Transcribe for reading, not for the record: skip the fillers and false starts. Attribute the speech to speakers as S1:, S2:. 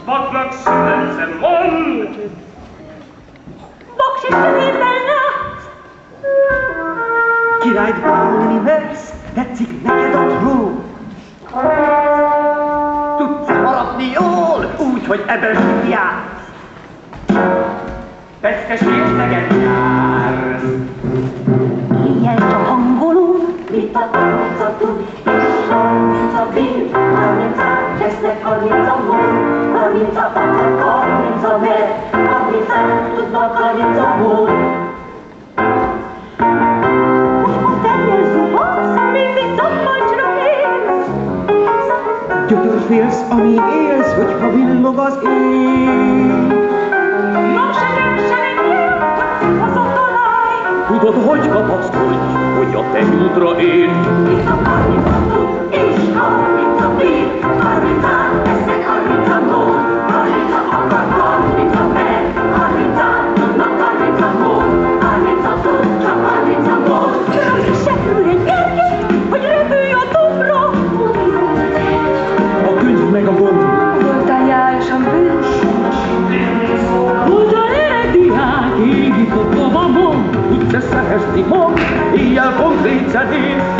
S1: Vadlag szülencem, mondd!
S2: Boksistövéd nacht!
S3: Királyt bámulni mersz, tetszik neked a trón? Tudsz harapni jól, úgy, hogy ebben jársz. Fesztes érszegen jársz.
S2: Éjjel csak hangolunk, mit a táncatunk, és 30 vér, 30 lesznek 30 gól, 30 akar, 30 mer, 30 tudnak 30 gól. Most ennél zuhansz, mindig szappancsra élsz.
S3: Gyötörfélsz, amíg élsz, hogyha villog az ég. Tudod, hogy kapaszkodj, hogy a te útra ér.
S2: Itt a 30 tud, és 30 vér, 30 lesznek 30 gól, 30 akar, 30 mer, 30 tudnak 30 gól, 30 tud, csak 30 gól. Sepül egy gergely, hogy repülj a dombra.
S3: A könyv meg a gond.
S2: Voltál járosan bűs.
S3: Ugyan ereddiák, égik a kavamon, tudsz-e szerezni mond, éjjel konkrét zenét.